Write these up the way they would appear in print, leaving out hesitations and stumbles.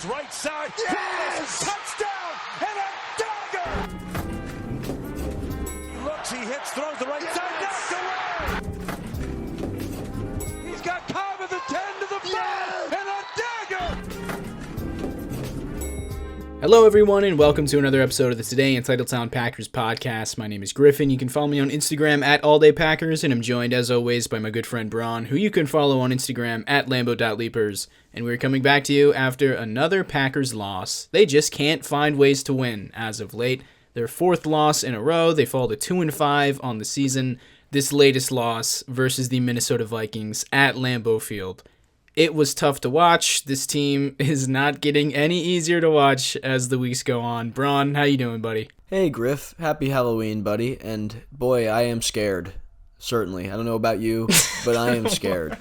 right side. Yes! Touchdown and a dagger! He looks, he hits, throws the right side, knocked away! He's got Cobb at the 10 to the 5 and a dagger! Hello everyone and welcome to another episode of the Today in Titletown Packers Podcast. My name is Griffin. You can follow me on Instagram at AllDayPackers, and I'm joined as always by my good friend Bron, who you can follow on Instagram at Lambo.Leapers. And we're coming back to you after another Packers loss. They just can't find ways to win as of late. Their fourth loss in a row. They fall to 2-5 on the season. This latest loss versus the Minnesota Vikings at Lambeau Field. It was tough to watch. This team is not getting any easier to watch as the weeks go on. Bron, how you doing, buddy? Hey, Griff. Happy Halloween, buddy. And boy, I am scared. Certainly. I don't know about you, but I am scared.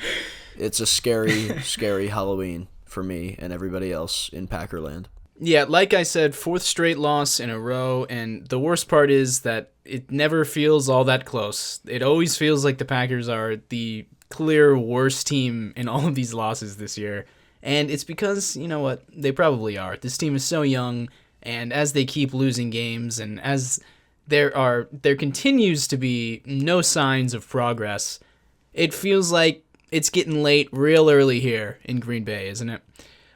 It's a scary, scary Halloween for me and everybody else in Packerland. Yeah, like I said, fourth straight loss in a row, and the worst part is that it never feels all that close. It always feels like the Packers are the clear worst team in all of these losses this year. And it's because, you know what, they probably are. This team is so young, and as they keep losing games, and as there continues to be no signs of progress, it feels like it's getting late real early here in Green Bay, isn't it?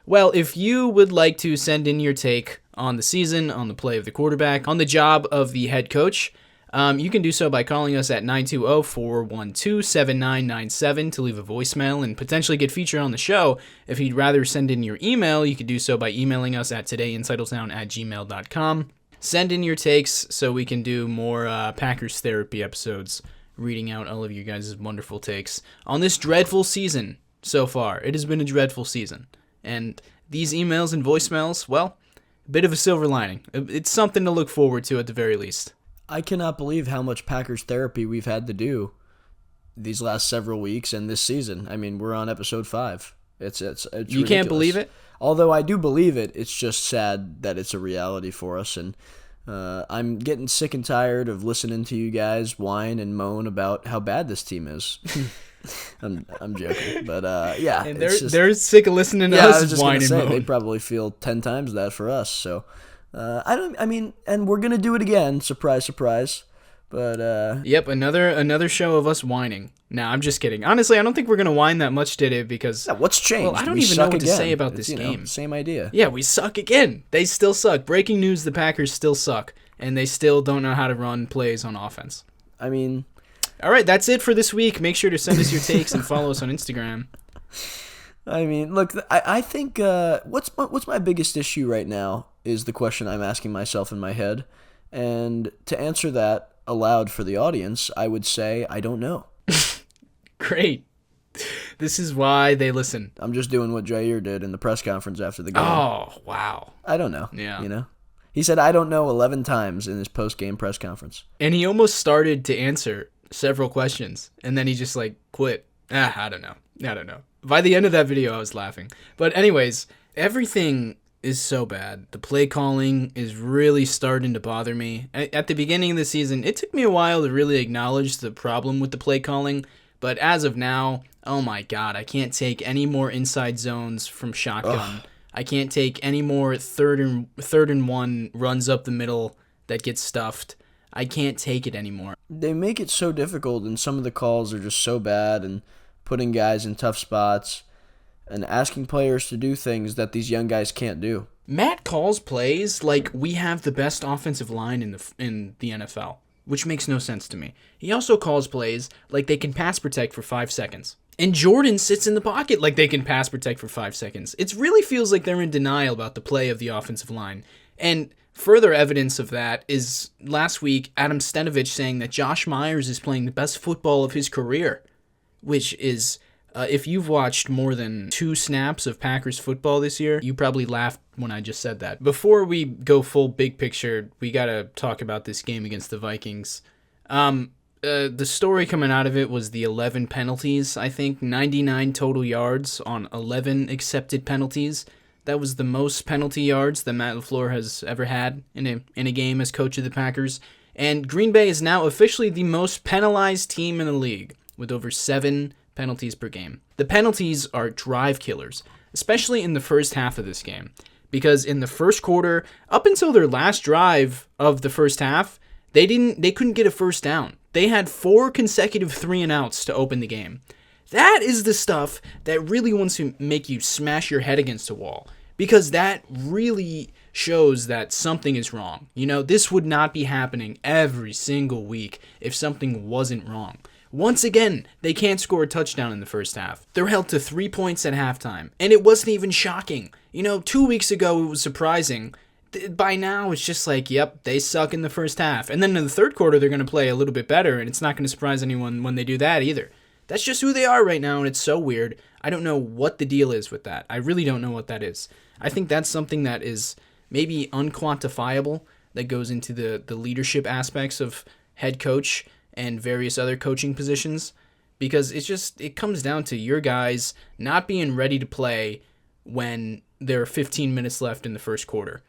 Well, if you would like to send in your take on the season, on the play of the quarterback, on the job of the head coach, you can do so by calling us at 920-412-7997 to leave a voicemail and potentially get featured on the show. If you'd rather send in your email, you could do so by emailing us at todayintitletown@gmail.com. Send in your takes so we can do more Packers therapy episodes, reading out all of you guys' wonderful takes on this dreadful season so far. It has been a dreadful season. And these emails and voicemails, well, a bit of a silver lining. It's something to look forward to at the very least. I cannot believe how much Packers therapy we've had to do these last several weeks and this season. I mean, we're on episode 5. It's you ridiculous. Can't believe it? Although I do believe it, it's just sad that it's a reality for us. And I'm getting sick and tired of listening to you guys whine and moan about how bad this team is. I'm joking, but yeah. And they're sick of listening to us whine and moan. They probably feel 10 times that for us. So and we're gonna do it again. Surprise, surprise. But yep, another show of us whining. Nah, I'm just kidding. Honestly, I don't think we're gonna whine that much today because what's changed? Well, I don't even know what to say about this game. Same idea. Yeah, we suck again. They still suck. Breaking news: the Packers still suck, and they still don't know how to run plays on offense. I mean, all right, that's it for this week. Make sure to send us your takes and follow us on Instagram. I mean, look, I think what's my biggest issue right now is the question I'm asking myself in my head, and to answer that aloud for the audience, I would say I don't know. Great. This is why they listen. I'm just doing what Jair did in the press conference after the game. Oh, wow. I don't know. Yeah. You know? He said I don't know 11 times in his post-game press conference. And he almost started to answer several questions, and then he just, quit. I don't know. By the end of that video, I was laughing. But anyways, everything is so bad. The play calling is really starting to bother me. At the beginning of the season, it took me a while to really acknowledge the problem with the play calling, but as of now, oh my god, I can't take any more inside zones from shotgun. Ugh. I can't take any more third and one runs up the middle that get stuffed. I can't take it anymore. They make it so difficult, and some of the calls are just so bad, and putting guys in tough spots, and asking players to do things that these young guys can't do. Matt calls plays like we have the best offensive line in the NFL, which makes no sense to me. He also calls plays like they can pass protect for 5 seconds. And Jordan sits in the pocket like they can pass protect for 5 seconds. It really feels like they're in denial about the play of the offensive line. And further evidence of that is last week, Adam Stenavich saying that Josh Myers is playing the best football of his career, which is... if you've watched more than 2 snaps of Packers football this year, you probably laughed when I just said that. Before we go full big picture, we got to talk about this game against the Vikings. The story coming out of it was the 11 penalties, I think, 99 total yards on 11 accepted penalties. That was the most penalty yards that Matt LaFleur has ever had in a game as coach of the Packers. And Green Bay is now officially the most penalized team in the league, with over 7 penalties per game. The penalties are drive killers, especially in the first half of this game. because in the first quarter, up until their last drive of the first half, they couldn't get a first down. They had 4 consecutive 3-and-outs to open the game. That is the stuff that really wants to make you smash your head against a wall, because that really shows that something is wrong. This would not be happening every single week if something wasn't wrong. Once again, they can't score a touchdown in the first half. They're held to 3 points at halftime, and it wasn't even shocking. 2 weeks ago, it was surprising. By now, it's just like, yep, they suck in the first half. And then in the third quarter, they're going to play a little bit better, and it's not going to surprise anyone when they do that either. That's just who they are right now, and it's so weird. I don't know what the deal is with that. I really don't know what that is. I think that's something that is maybe unquantifiable, that goes into the leadership aspects of head coach and various other coaching positions, because it comes down to your guys not being ready to play when there are 15 minutes left in the first quarter.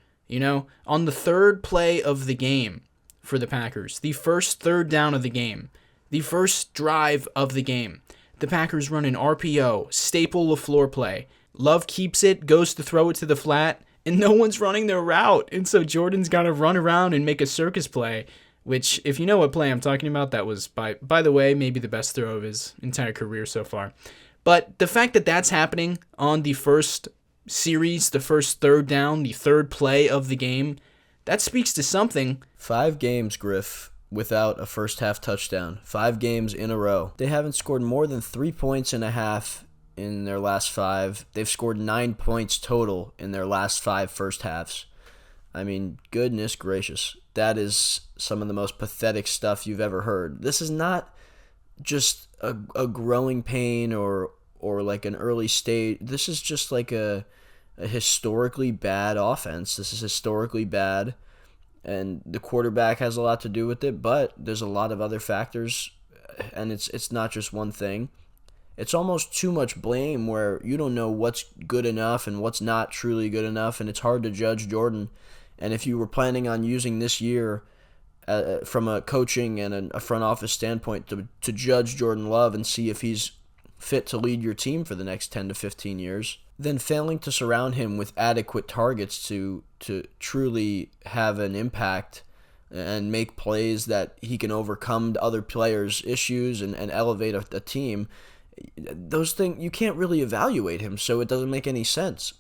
On the third play of the game for the Packers, the first third down of the game, the first drive of the game, the Packers run an RPO, staple LaFleur play. Love keeps it, goes to throw it to the flat, and no one's running their route. And so Jordan's got to run around and make a circus play, which, if you know what play I'm talking about, that was, by the way, maybe the best throw of his entire career so far. But the fact that that's happening on the first series, the first third down, the third play of the game, that speaks to something. 5 games, Griff, without a first half touchdown. 5 games in a row. They haven't scored more than 3 points and a half in their last 5. They've scored 9 points total in their last 5 first halves. I mean, goodness gracious. That is some of the most pathetic stuff you've ever heard. This is not just a growing pain or like an early stage. This is just like a historically bad offense. This is historically bad, and the quarterback has a lot to do with it, but there's a lot of other factors, and it's not just one thing. It's almost too much blame where you don't know what's good enough and what's not truly good enough, and it's hard to judge Jordan. And if you were planning on using this year from a coaching and a front office standpoint to judge Jordan Love and see if he's fit to lead your team for the next 10 to 15 years, then failing to surround him with adequate targets to truly have an impact and make plays that he can overcome other players' issues and elevate a team, those things, you can't really evaluate him, so it doesn't make any sense.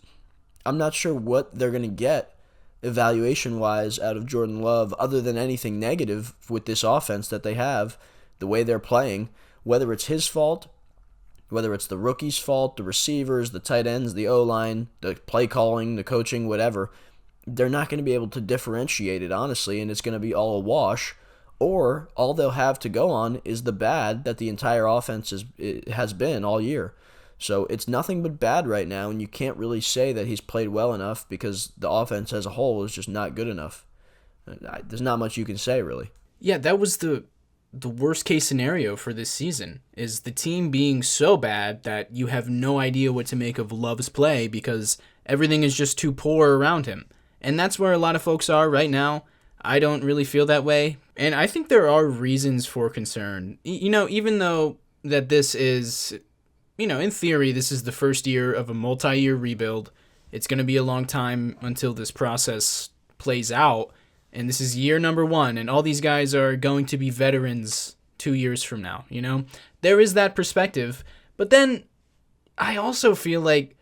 I'm not sure what they're going to get evaluation-wise out of Jordan Love other than anything negative with this offense that they have, the way they're playing, whether it's his fault, whether it's the rookie's fault, the receivers, the tight ends, the O-line, the play calling, the coaching, whatever. They're not going to be able to differentiate it, honestly, and it's going to be all a wash. Or all they'll have to go on is the bad that the entire offense has been all year. So it's nothing but bad right now, and you can't really say that he's played well enough because the offense as a whole is just not good enough. There's not much you can say, really. Yeah, that was the worst case scenario for this season, is the team being so bad that you have no idea what to make of Love's play because everything is just too poor around him. And that's where a lot of folks are right now. I don't really feel that way. And I think there are reasons for concern. Even though that this is, in theory, this is the first year of a multi-year rebuild. It's going to be a long time until this process plays out. And this is year number 1, and all these guys are going to be veterans 2 years from now, There is that perspective. But then I also feel like,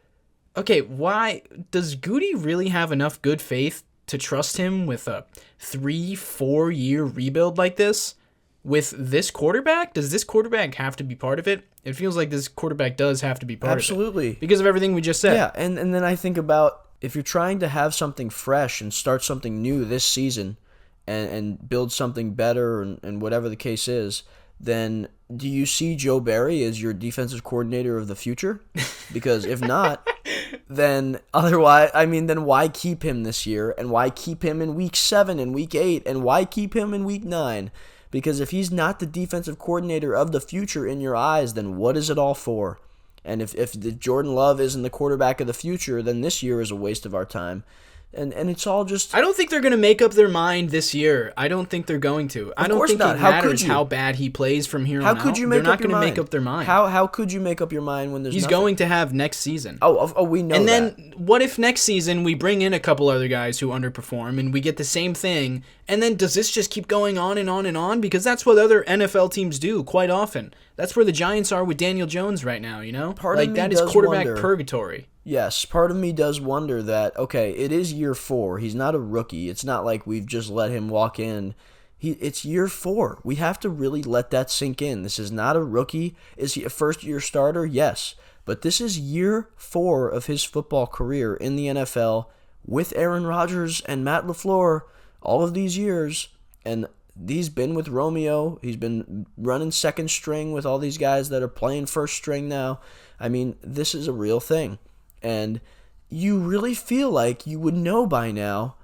okay, why does Goody really have enough good faith to trust him with a 3-4 year rebuild like this? With this quarterback? Does this quarterback have to be part of it? It feels like this quarterback does have to be part of it. Absolutely. Because of everything we just said. Yeah, and then I think about, if you're trying to have something fresh and start something new this season and build something better and whatever the case is, then do you see Joe Barry as your defensive coordinator of the future? Because if not, then why keep him this year? And why keep him in week 7 and week 8? And why keep him in week 9? Because if he's not the defensive coordinator of the future in your eyes, then what is it all for? And if the Jordan Love isn't the quarterback of the future, then this year is a waste of our time. And it's all just... I don't think they're going to make up their mind this year. I don't think they're going to. I don't think it matters how bad he plays from here on out. How could you make They're up not your going to mind? make up their mind. How could you make up your mind when there's He's nothing? going to have next season. Oh, we know and that. then what if next season we bring in a couple other guys who underperform and we get the same thing? And then does this just keep going on and on and on? Because that's what other NFL teams do quite often. That's where the Giants are with Daniel Jones right now, you know? Part of me that is does quarterback wonder. purgatory. Yes, part of me does wonder that, okay, it is year 4. He's not a rookie. It's not like we've just let him walk in. It's year 4. We have to really let that sink in. This is not a rookie. Is he a first-year starter? Yes. But this is year 4 of his football career in the NFL with Aaron Rodgers and Matt LaFleur all of these years. And he's been with Romeo. He's been running second string with all these guys that are playing first string now. I mean, this is a real thing. And you really feel like you would know by now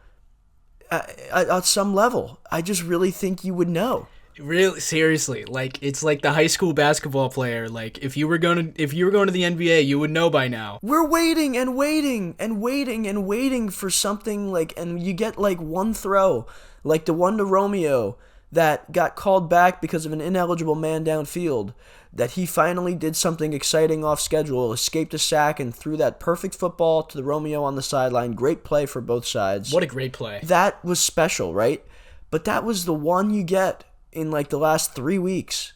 at some level. I just really think you would know. Really, seriously, like it's like the high school basketball player. Like if you were going to the NBA, you would know by now. We're waiting and waiting and waiting and waiting for something and you get like one throw, like the one to Romeo that got called back because of an ineligible man downfield. That he finally did something exciting off schedule, escaped a sack, and threw that perfect football to the Romeo on the sideline. Great play for both sides. What a great play. That was special, right? But that was the one you get in like the last 3 weeks.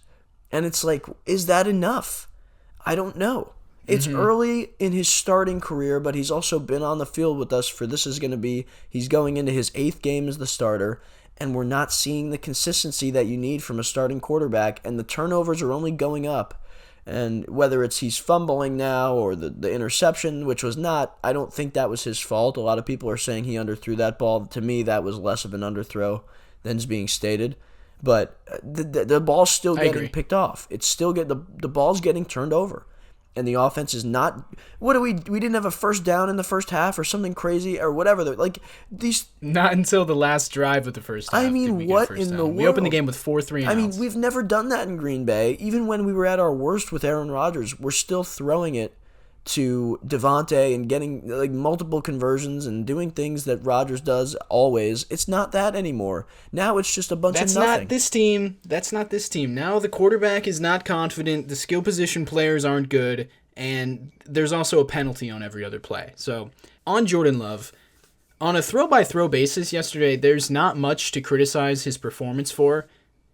And it's like, is that enough? I don't know. It's early in his starting career, but he's also been on the field with us for he's going into his 8th game as the starter. And we're not seeing the consistency that you need from a starting quarterback, and the turnovers are only going up. And whether it's he's fumbling now or the interception, which was not, I don't think that was his fault. A lot of people are saying he underthrew that ball. To me, that was less of an underthrow than is being stated. But the ball's still getting picked off. It's still the ball's getting turned over. And the offense is not. We didn't have a first down in the first half or something crazy or whatever. Not until the last drive of the first half. I mean, what in the world? We opened the game with 4 3 and I mean, we've never done that in Green Bay. Even when we were at our worst with Aaron Rodgers, we're still throwing it to Devontae and getting like multiple conversions and doing things that Rodgers does always. It's not that anymore. Now it's just a bunch of nothing. That's not this team. Now the quarterback is not confident. The skill position players aren't good. And there's also a penalty on every other play. So on Jordan Love, on a throw-by-throw basis yesterday, there's not much to criticize his performance for.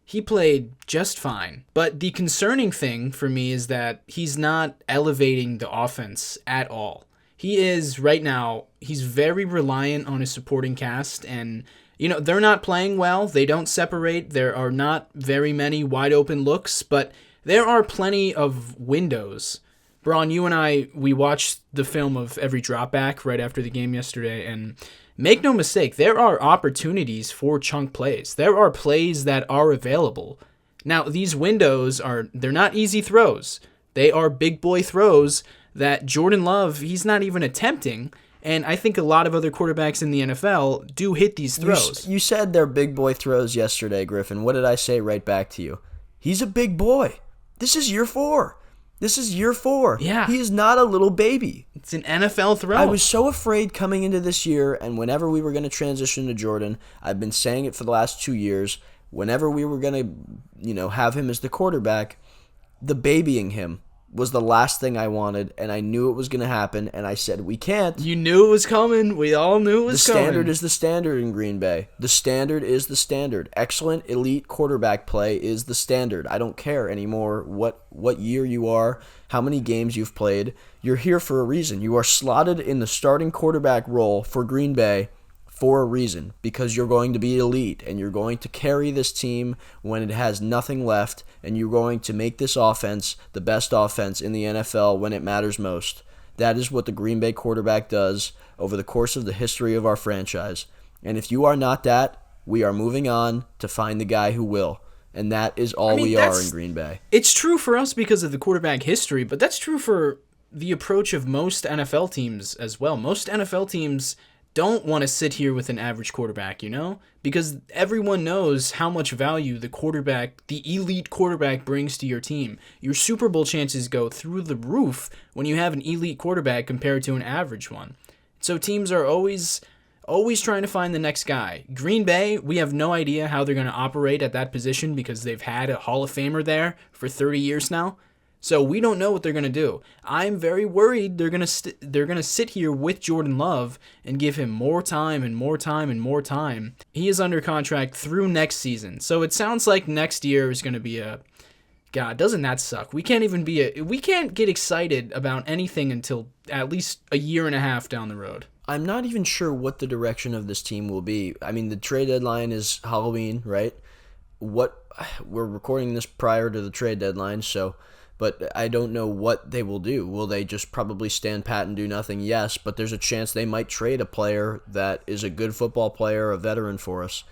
He played just fine. But the concerning thing for me is that he's not elevating the offense at all. He is, right now, he's very reliant on his supporting cast, and, they're not playing well. They don't separate. There are not very many wide-open looks, but there are plenty of windows. Bron, you and I, we watched the film of every dropback right after the game yesterday, and make no mistake, there are opportunities for chunk plays. There are plays that are available. Now, these windows they're not easy throws. They are big boy throws that Jordan Love, he's not even attempting, and I think a lot of other quarterbacks in the NFL do hit these throws. You said they're big boy throws yesterday, Griffin. What did I say right back to you? He's a big boy. This is year 4. This is year 4. Yeah. He is not a little baby. It's an NFL throw. I was so afraid coming into this year, and whenever we were going to transition to Jordan, I've been saying it for the last 2 years, whenever we were going to, have him as the quarterback, the babying him was the last thing I wanted, and I knew it was going to happen, and I said, we can't. You knew it was coming. We all knew it was coming. The standard is the standard in Green Bay. The standard is the standard. Excellent, elite quarterback play is the standard. I don't care anymore what year you are, how many games you've played. You're here for a reason. You are slotted in the starting quarterback role for Green Bay for a reason, because you're going to be elite and you're going to carry this team when it has nothing left, and you're going to make this offense the best offense in the NFL when it matters most. That is what the Green Bay quarterback does over the course of the history of our franchise. And if you are not that, we are moving on to find the guy who will. And that is all we are in Green Bay. It's true for us because of the quarterback history, but that's true for the approach of most NFL teams as well. Most NFL teams don't want to sit here with an average quarterback, because everyone knows how much value the elite quarterback brings to your team. Your Super Bowl chances go through the roof when you have an elite quarterback compared to an average one. So teams are always Always trying to find the next guy. Green Bay, we have no idea how they're going to operate at that position because they've had a Hall of Famer there for 30 years now. So we don't know what they're going to do. I'm very worried they're going to sit here with Jordan Love and give him more time and more time and more time. He is under contract through next season. So it sounds like next year is going to be a... God, doesn't that suck? We can't get excited about anything until at least a year and a half down the road. I'm not even sure what the direction of this team will be. I mean, the trade deadline is Halloween, right? We're recording this prior to the trade deadline, but I don't know what they will do. Will they just probably stand pat and do nothing? Yes, but there's a chance they might trade a player that is a good football player, a veteran for us.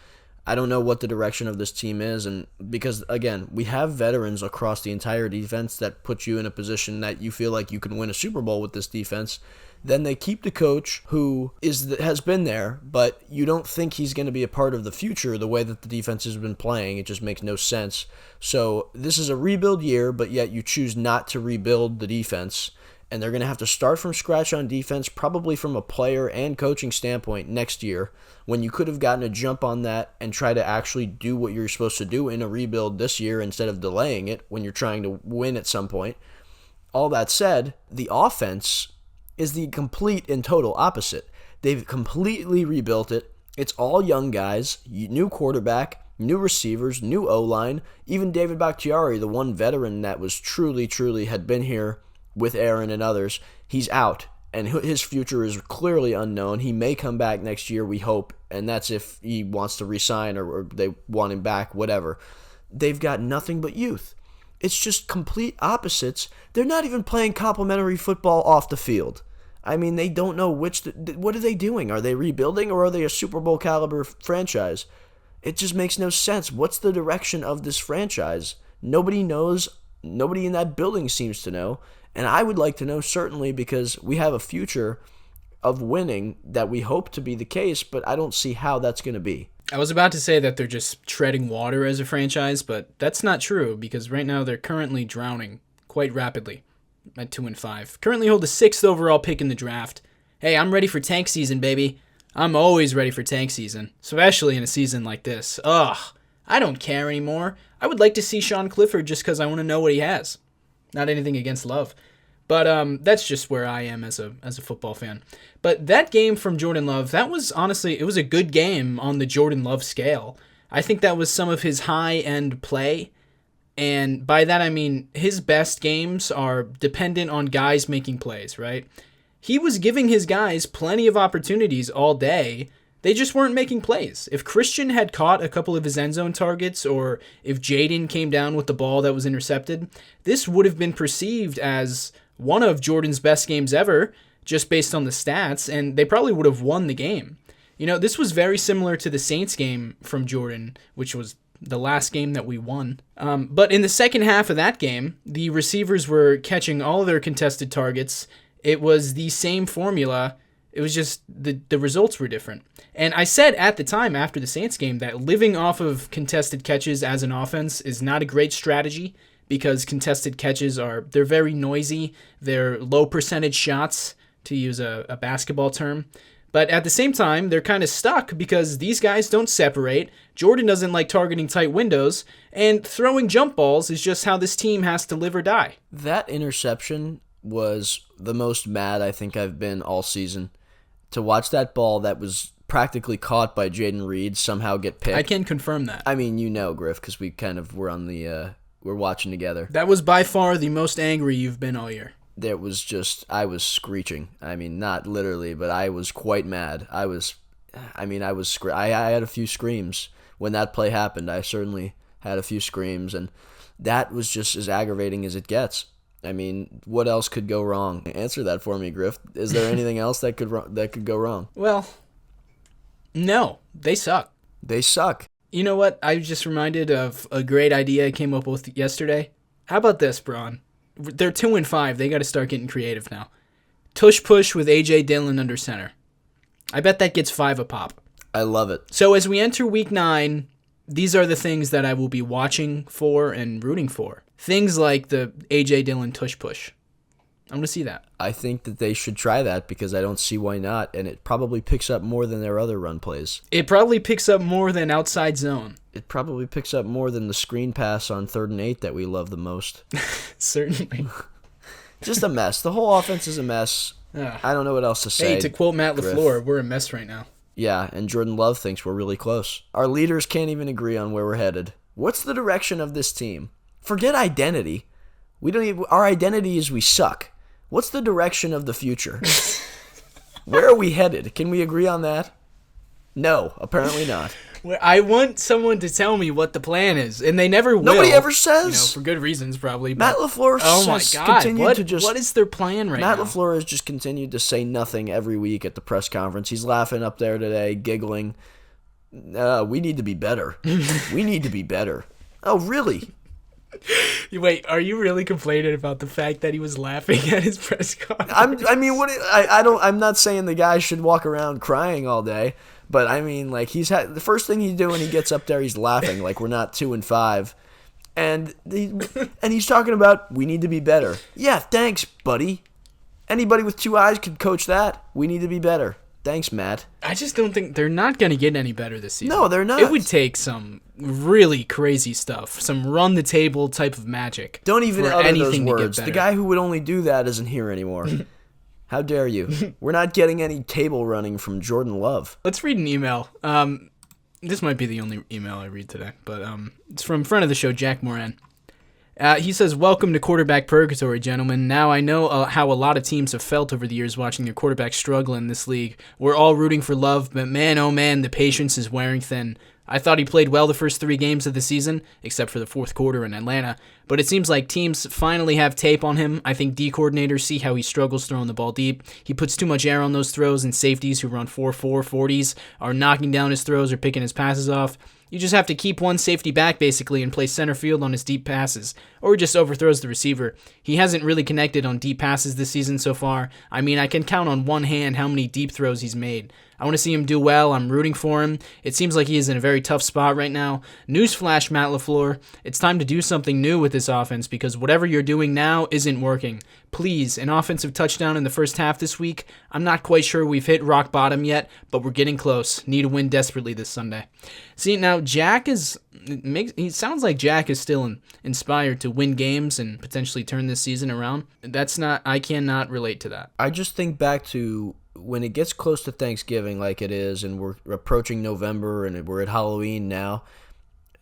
I don't know what the direction of this team is, and because, again, we have veterans across the entire defense that put you in a position that you feel like you can win a Super Bowl with this defense. Then they keep the coach who has been there, but you don't think he's going to be a part of the future the way that the defense has been playing. It just makes no sense. So this is a rebuild year, but yet you choose not to rebuild the defense. And they're going to have to start from scratch on defense, probably from a player and coaching standpoint next year, when you could have gotten a jump on that and try to actually do what you're supposed to do in a rebuild this year instead of delaying it when you're trying to win at some point. All that said, the offense is the complete and total opposite. They've completely rebuilt it. It's all young guys, new quarterback, new receivers, new O-line. Even David Bakhtiari, the one veteran that was truly had been here with Aaron and others, he's out, and his future is clearly unknown. He may come back next year, we hope, and that's if he wants to resign or they want him back, whatever. They've got nothing but youth. It's just complete opposites. They're not even playing complementary football off the field. I mean, they don't know what are they doing? Are they rebuilding, or are they a Super Bowl caliber franchise? It just makes no sense. What's the direction of this franchise? Nobody knows. Nobody in that building seems to know. And I would like to know, certainly, because we have a future of winning that we hope to be the case, but I don't see how that's going to be. I was about to say that they're just treading water as a franchise, but that's not true, because right now they're currently drowning quite rapidly at 2-5. Currently hold the 6th overall pick in the draft. Hey, I'm ready for tank season, baby. I'm always ready for tank season, especially in a season like this. Ugh, I don't care anymore. I would like to see Sean Clifford just because I want to know what he has. Not anything against Love. But that's just where I am as a football fan. But that game from Jordan Love, that was honestly, it was a good game on the Jordan Love scale. I think that was some of his high-end play. And by that I mean his best games are dependent on guys making plays, right? He was giving his guys plenty of opportunities all day. They just weren't making plays. If Christian had caught a couple of his end zone targets, or if Jaden came down with the ball that was intercepted, this would have been perceived as one of Jordan's best games ever, just based on the stats, and they probably would have won the game. You know, this was very similar to the Saints game from Jordan, which was the last game that we won. But in the second half of that game, the receivers were catching all their contested targets. It was the same formula. It was just the results were different. And I said at the time after the Saints game that living off of contested catches as an offense is not a great strategy, because contested catches they're very noisy. They're low percentage shots, to use a basketball term. But at the same time, they're kind of stuck because these guys don't separate. Jordan doesn't like targeting tight windows, and throwing jump balls is just how this team has to live or die. That interception was the most mad I think I've been all season. To watch that ball that was practically caught by Jaden Reed somehow get picked. I can confirm that. I mean, you know, Griff, because we kind of were on the we're watching together. That was by far the most angry you've been all year. There was just, I was screeching. I mean, not literally, but I was quite mad. I had a few screams when that play happened. I certainly had a few screams, and that was just as aggravating as it gets. I mean, what else could go wrong? Answer that for me, Griff. Is there anything else that could go wrong? Well, no. They suck. They suck. You know what? I was just reminded of a great idea I came up with yesterday. How about this, Bron? They're 2-5. They got to start getting creative now. Tush push with A.J. Dillon under center. I bet that gets 5 a pop. I love it. So as we enter week 9, these are the things that I will be watching for and rooting for. Things like the A.J. Dillon tush push. I'm going to see that. I think that they should try that because I don't see why not, and it probably picks up more than their other run plays. It probably picks up more than outside zone. It probably picks up more than the screen pass on 3rd and 8 that we love the most. Certainly. Just a mess. The whole offense is a mess. I don't know what else to say. Hey, to quote Matt Griff. LaFleur, we're a mess right now. Yeah, and Jordan Love thinks we're really close. Our leaders can't even agree on where we're headed. What's the direction of this team? Forget identity. Our identity is we suck. What's the direction of the future? Where are we headed? Can we agree on that? No, apparently not. I want someone to tell me what the plan is, and they never will. Nobody ever says. For good reasons, probably. Matt LaFleur What is their plan right now? Matt LaFleur has just continued to say nothing every week at the press conference. He's laughing up there today, giggling. We need to be better. We need to be better. Oh, really? Wait, are you really complaining about the fact that he was laughing at his press conference? I'm not saying the guy should walk around crying all day, but I mean, like, the first thing he's doing, he gets up there, he's laughing like we're not 2-5, and he's talking about we need to be better. Yeah, thanks, buddy. Anybody with 2 eyes could coach that. We need to be better. Thanks, Matt. I just don't think they're not going to get any better this season. No, they're not. It would take some really crazy stuff, some run-the-table type of magic. Don't even utter those words. The the guy who would only do that isn't here anymore. How dare you? We're not getting any table running from Jordan Love. Let's read an email. This might be the only email I read today, but it's from friend of the show, Jack Moran. He says, welcome to quarterback purgatory, gentlemen. Now, I know how a lot of teams have felt over the years watching their quarterback struggle in this league. We're all rooting for Love, but man, oh man, the patience is wearing thin. I thought he played well the first 3 games of the season, except for the fourth quarter in Atlanta, but it seems like teams finally have tape on him. I think D coordinators see how he struggles throwing the ball deep. He puts too much air on those throws, and safeties who run 4.4 40s are knocking down his throws or picking his passes off. You just have to keep one safety back, basically, and play center field on his deep passes, or he just overthrows the receiver. He hasn't really connected on deep passes this season so far. I mean, I can count on one hand how many deep throws he's made. I want to see him do well. I'm rooting for him. It seems like he is in a very tough spot right now. Newsflash, Matt LaFleur. It's time to do something new with this offense because whatever you're doing now isn't working. Please, an offensive touchdown in the first half this week. I'm not quite sure we've hit rock bottom yet, but we're getting close. Need a win desperately this Sunday. See, now Jack he sounds like Jack is still inspired to win games and potentially turn this season around. I cannot relate to that. I just think back to when it gets close to Thanksgiving like it is, and we're approaching November and we're at Halloween now,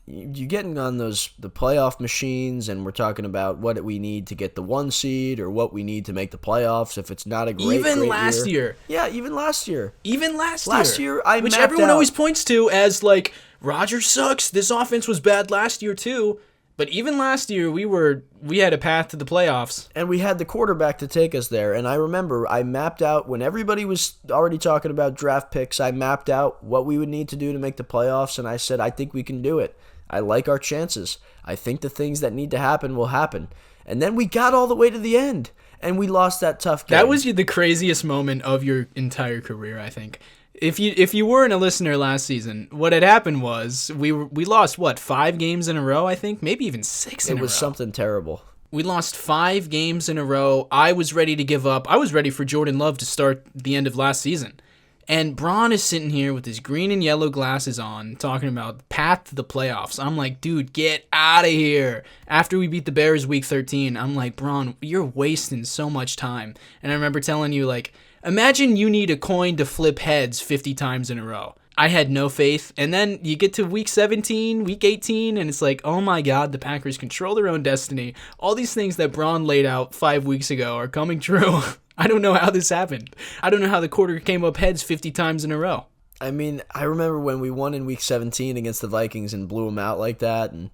you're getting on the playoff machines, and we're talking about what we need to get the 1 seed or what we need to make the playoffs if it's not a great last year. Yeah, even last year. Last year, which mapped everyone out. always points to as like, Rodgers sucks. This offense was bad last year too. But even last year, we had a path to the playoffs. And we had the quarterback to take us there. And I remember I mapped out, when everybody was already talking about draft picks, I mapped out what we would need to do to make the playoffs, and I said, I think we can do it. I like our chances. I think the things that need to happen will happen. And then we got all the way to the end, and we lost that tough game. That was the craziest moment of your entire career, I think. If you weren't a listener last season, what had happened was we lost, 5 games in a row, I think? Maybe even 6 in a row. It was something terrible. We lost 5 games in a row. I was ready to give up. I was ready for Jordan Love to start the end of last season. And Bron is sitting here with his green and yellow glasses on, talking about path to the playoffs. I'm like, dude, get out of here. After we beat the Bears week 13, I'm like, Bron, you're wasting so much time. And I remember telling you, like, imagine you need a coin to flip heads 50 times in a row. I had no faith. And then you get to week 17, week 18, and it's like, oh my God, the Packers control their own destiny. All these things that Bron laid out 5 weeks ago are coming true. I don't know how this happened. I don't know how the quarter came up heads 50 times in a row. I mean, I remember when we won in week 17 against the Vikings and blew them out like that. And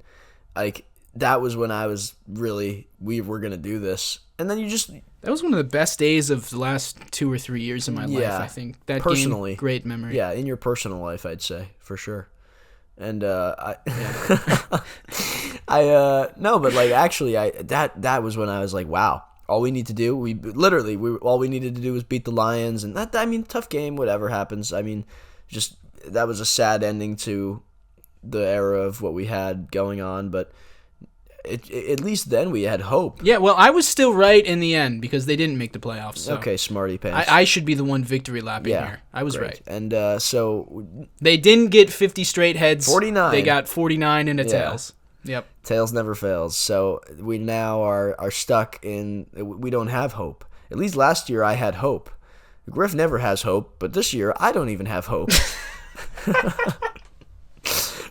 like, that was when I was really, we were going to do this. And then that was one of the best days of the last 2 or 3 years of my life, I think. That personally, game, great memory. Yeah, in your personal life, I'd say, for sure. And no, but like actually, that was when I was like, wow, all we need to do, all we needed to do was beat the Lions, and that, I mean, tough game, whatever happens. I mean, just that was a sad ending to the era of what we had going on, but at least then we had hope. Yeah, well, I was still right in the end because they didn't make the playoffs. So Okay, smarty pants. I should be the one victory lapping here. I was great. right. And so They didn't get 50 straight heads. 49. They got 49 and a tails. Yep. tails never fails. So we now are stuck in. We don't have hope. At least last year I had hope. Griff never has hope, but this year I don't even have hope.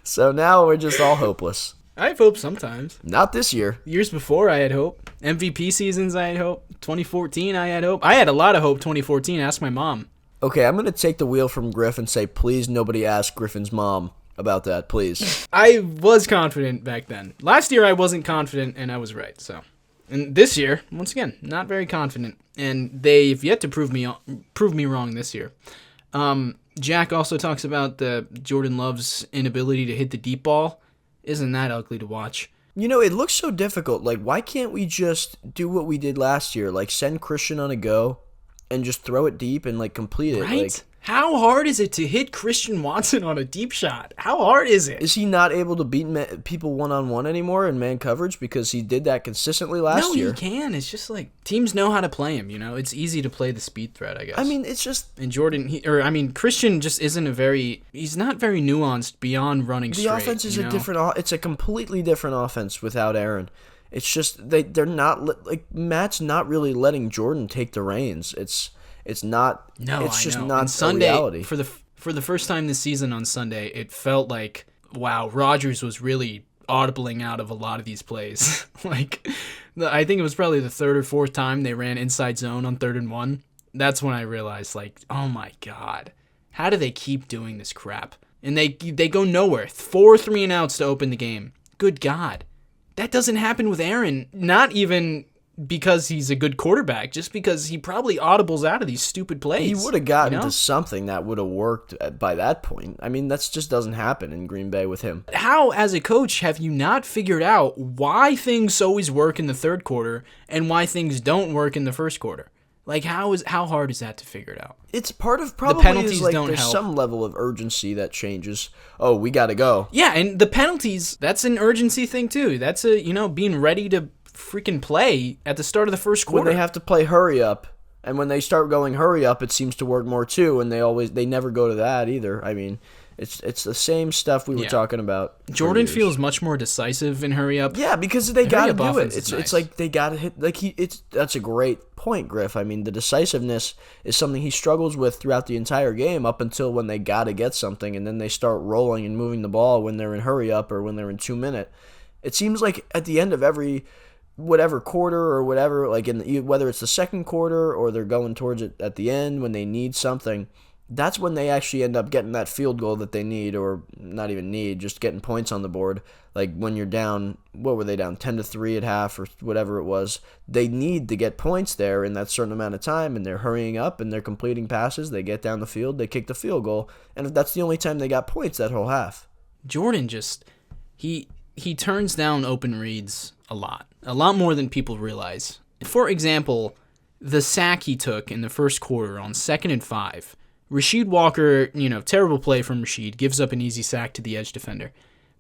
So now we're just all hopeless. I have hope sometimes. Not this year. Years before, I had hope. MVP seasons, I had hope. 2014, I had hope. I had a lot of hope 2014. Ask my mom. Okay, I'm going to take the wheel from Griff and say, please nobody ask Griffin's mom about that, please. I was confident back then. Last year, I wasn't confident, and I was right. So, and this year, once again, not very confident. And they've yet to prove me wrong this year. Jack also talks about the Jordan Love's inability to hit the deep ball. Isn't that ugly to watch? You know, it looks so difficult. Like, why can't we just do what we did last year? Like, send Christian on a go and just throw it deep and, like, complete it. Right? Like, how hard is it to hit Christian Watson on a deep shot? How hard is it? is he not able to beat people one-on-one anymore in man coverage because he did that consistently last year? No, he can. It's just like teams know how to play him, you know? It's easy to play the speed threat, I guess. I mean, it's just... And Christian just isn't he's not very nuanced beyond running straight. The offense is it's a completely different offense without Aaron. It's just, they're not, like, Matt's not really letting Jordan take the reins. It's not. No, it's just I know. not And Sunday, a reality. for the first time this season on Sunday, it felt like, wow, Rodgers was really audibling out of a lot of these plays. I think it was probably the third or fourth time they ran inside zone on 3rd and 1. That's when I realized, like, oh my God, how do they keep doing this crap? And they go nowhere. 4 3-and-outs to open the game. Good God, that doesn't happen with Aaron. Not even because he's a good quarterback, just because he probably audibles out of these stupid plays. He would have gotten to something that would have worked by that point. I mean, that just doesn't happen in Green Bay with him. How, as a coach, have you not figured out why things always work in the third quarter and why things don't work in the first quarter? Like, how hard is that to figure it out? It's part of probably penalties like don't there's help. some level of urgency that changes. Oh, we got to go. Yeah, and the penalties, that's an urgency thing too. That's being ready to freaking play at the start of the first quarter. When they have to play hurry up, and when they start going hurry up, it seems to work more too, and they never go to that either. I mean, it's the same stuff we were talking about. Jordan feels much more decisive in hurry up. Yeah, because they got to do it. It's It's like they got to hit. That's a great point, Griff. I mean, the decisiveness is something he struggles with throughout the entire game up until when they got to get something, and then they start rolling and moving the ball when they're in hurry up or when they're in 2-minute. It seems like at the end of every whatever quarter or whatever, like whether it's the second quarter or they're going towards it at the end when they need something, that's when they actually end up getting that field goal that they need, or not even need, just getting points on the board. Like when you're down, what were they down, 10-3 at half or whatever it was, they need to get points there in that certain amount of time, and they're hurrying up and they're completing passes, they get down the field, they kick the field goal, and if that's the only time they got points that whole half. Jordan just, he turns down open reads a lot more than people realize. For example, the sack he took in the first quarter on 2nd and 5, Rasheed Walker, terrible play from Rasheed, gives up an easy sack to the edge defender.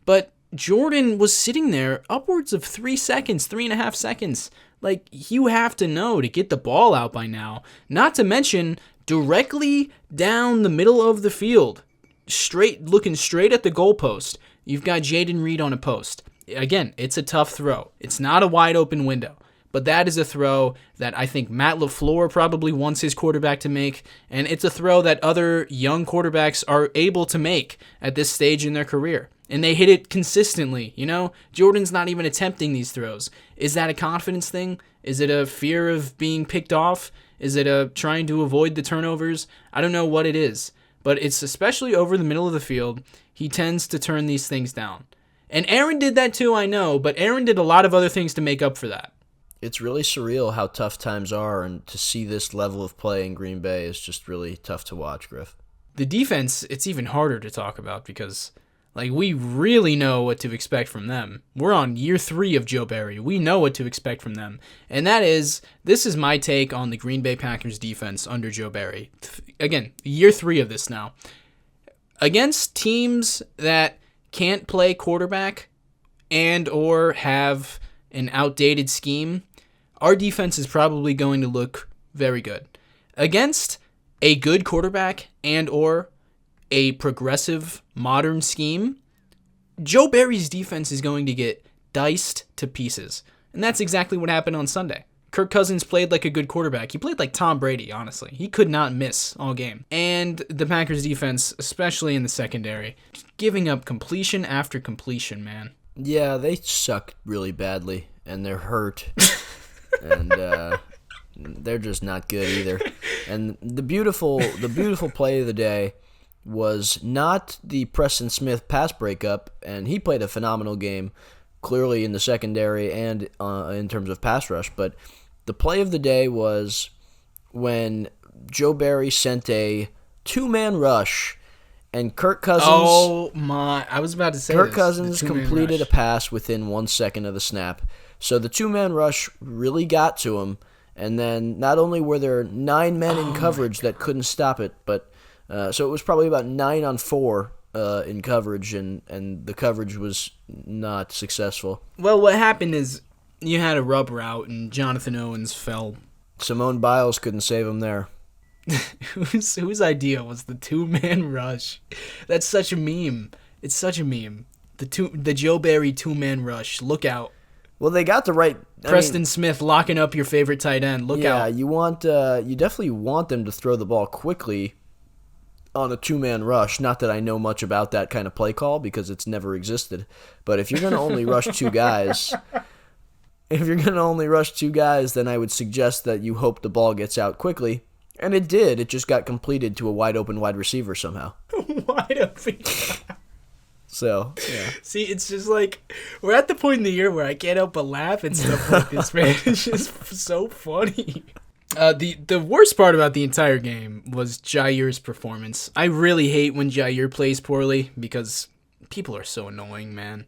But Jordan was sitting there upwards of 3.5 seconds. Like, you have to know to get the ball out by now. Not to mention, directly down the middle of the field, looking straight at the goalpost, you've got Jaden Reed on a post. Again, it's a tough throw. It's not a wide open window. But that is a throw that I think Matt LaFleur probably wants his quarterback to make, and it's a throw that other young quarterbacks are able to make at this stage in their career. And they hit it consistently, Jordan's not even attempting these throws. Is that a confidence thing? Is it a fear of being picked off? Is it a trying to avoid the turnovers? I don't know what it is. But it's especially over the middle of the field, he tends to turn these things down. And Aaron did that too, I know, but Aaron did a lot of other things to make up for that. It's really surreal how tough times are, and to see this level of play in Green Bay is just really tough to watch, Griff. The defense, it's even harder to talk about because, we really know what to expect from them. We're on year 3 of Joe Barry. We know what to expect from them. And this is my take on the Green Bay Packers defense under Joe Barry. Again, year 3 of this now. Against teams that can't play quarterback and or have an outdated scheme, our defense is probably going to look very good. Against a good quarterback and or a progressive modern scheme, Joe Barry's defense is going to get diced to pieces. And that's exactly what happened on Sunday. Kirk Cousins played like a good quarterback. He played like Tom Brady, honestly. He could not miss all game. And the Packers defense, especially in the secondary, giving up completion after completion, man. Yeah, they suck really badly, and they're hurt. And they're just not good either. And the beautiful play of the day was not the Preston Smith pass breakup, and he played a phenomenal game, clearly in the secondary and in terms of pass rush, but the play of the day was when Joe Barry sent a two-man rush, and Kirk Cousins... Oh, my. I was about to say Kirk Cousins completed a pass within 1 second of the snap. So the two-man rush really got to him, and then not only were there 9 men in coverage that couldn't stop it, but so it was probably about 9 on 4 in coverage, and the coverage was not successful. Well, what happened is you had a rub route, and Jonathan Owens fell. Simone Biles couldn't save him there. Whose idea was the two-man rush? That's such a meme. It's such a meme. The Joe Barry two-man rush. Look out. Well, they got the right... Preston Smith locking up your favorite tight end. Look out. Yeah, you definitely want them to throw the ball quickly on a two-man rush. Not that I know much about that kind of play call because it's never existed. But if you're going to only rush two guys... then I would suggest that you hope the ball gets out quickly. And it did. It just got completed to a wide-open wide receiver somehow. Wide open. So, yeah. See, it's just like, we're at the point in the year where I can't help but laugh and stuff like this, man. It's just so funny. The worst part about the entire game was Jair's performance. I really hate when Jair plays poorly because people are so annoying, man.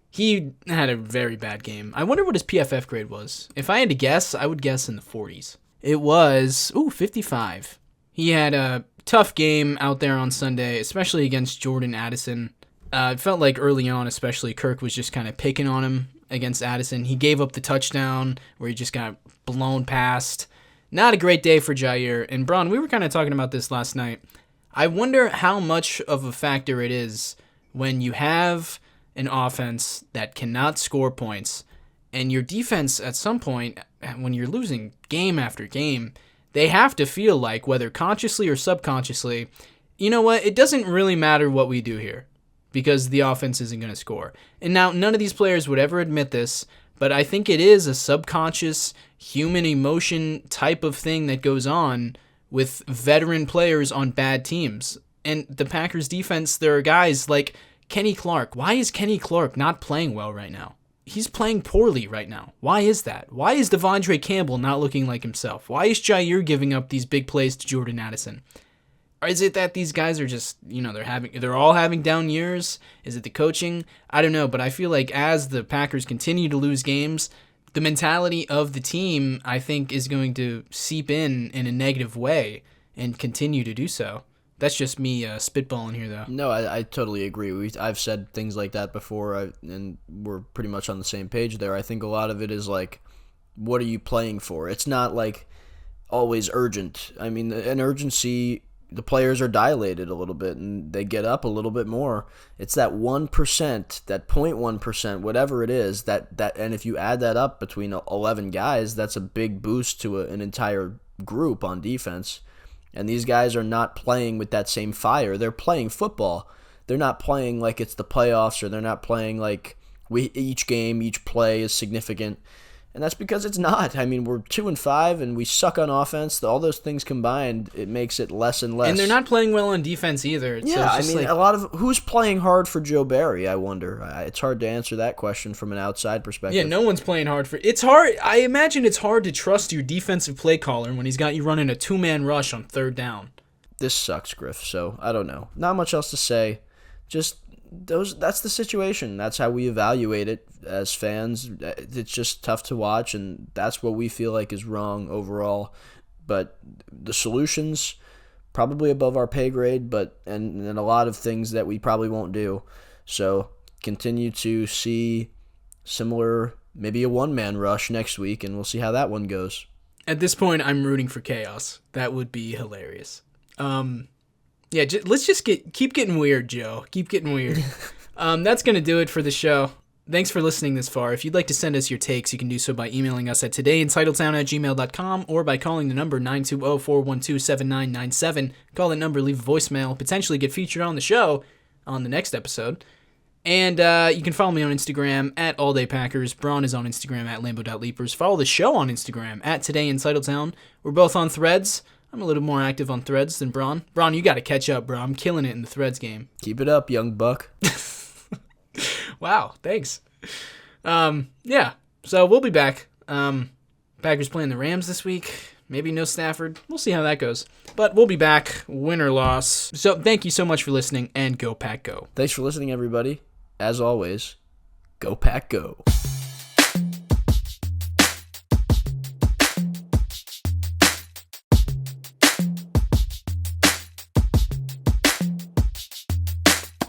He had a very bad game. I wonder what his PFF grade was. If I had to guess, I would guess in the 40s. It was, 55. He had a tough game out there on Sunday, especially against Jordan Addison. It felt like early on, especially, Kirk was just kind of picking on him against Addison. He gave up the touchdown where he just got blown past. Not a great day for Jair. And, Bron, we were kind of talking about this last night. I wonder how much of a factor it is when you have an offense that cannot score points, and your defense at some point, when you're losing game after game, they have to feel like, whether consciously or subconsciously, you know what, it doesn't really matter what we do here because the offense isn't going to score. And now, none of these players would ever admit this, but I think it is a subconscious human emotion type of thing that goes on with veteran players on bad teams. And the Packers defense, there are guys like Kenny Clark. Why is Kenny Clark not playing well right now? He's playing poorly right now. Why is that? Why is Devondre Campbell not looking like himself? Why is Jair giving up these big plays to Jordan Addison? Or is it that these guys are just, they're all having down years? Is it the coaching? I don't know, but I feel like as the Packers continue to lose games, the mentality of the team, I think, is going to seep in a negative way and continue to do so. That's just me spitballing here, though. No, I totally agree. I've said things like that before, and we're pretty much on the same page there. I think a lot of it is like, what are you playing for? It's not like always urgent. I mean, an urgency, the players are dilated a little bit, and they get up a little bit more. It's that 1%, that 0.1%, whatever it is, that and if you add that up between 11 guys, that's a big boost to an entire group on defense. And these guys are not playing with that same fire. They're playing football. They're not playing like it's the playoffs, or they're not playing like each game, each play is significant. And that's because it's not. I mean, we're 2-5, and we suck on offense. All those things combined, it makes it less and less. And they're not playing well on defense either. Yeah, so a lot of who's playing hard for Joe Barry, I wonder. It's hard to answer that question from an outside perspective. Yeah, no one's playing hard for. It's hard. I imagine it's hard to trust your defensive play caller when he's got you running a two-man rush on third down. This sucks, Griff. So I don't know. Not much else to say. Just that's the situation. That's how we evaluate it as fans. It's just tough to watch, and that's what we feel like is wrong overall. But the solutions probably above our pay grade, and a lot of things that we probably won't do. So continue to see similar maybe a one-man rush next week, and we'll see how that one goes. At this point, I'm rooting for chaos. That would be hilarious. Yeah, let's just keep getting weird, Joe. Keep getting weird. That's going to do it for the show. Thanks for listening this far. If you'd like to send us your takes, you can do so by emailing us at todayintitletown@gmail.com or by calling the number 920-412-7997. Call that number, leave a voicemail, potentially get featured on the show on the next episode. And you can follow me on Instagram at alldaypackers. Bron is on Instagram at lambo.leapers. Follow the show on Instagram at todayintitletown. We're both on Threads. I'm a little more active on Threads than Bron. Bron, you got to catch up, bro. I'm killing it in the Threads game. Keep it up, young buck. Wow, thanks. Yeah, so we'll be back. Packers playing the Rams this week. Maybe no Stafford. We'll see how that goes. But we'll be back, win or loss. So thank you so much for listening, and go Pack Go. Thanks for listening, everybody. As always, go Pack Go.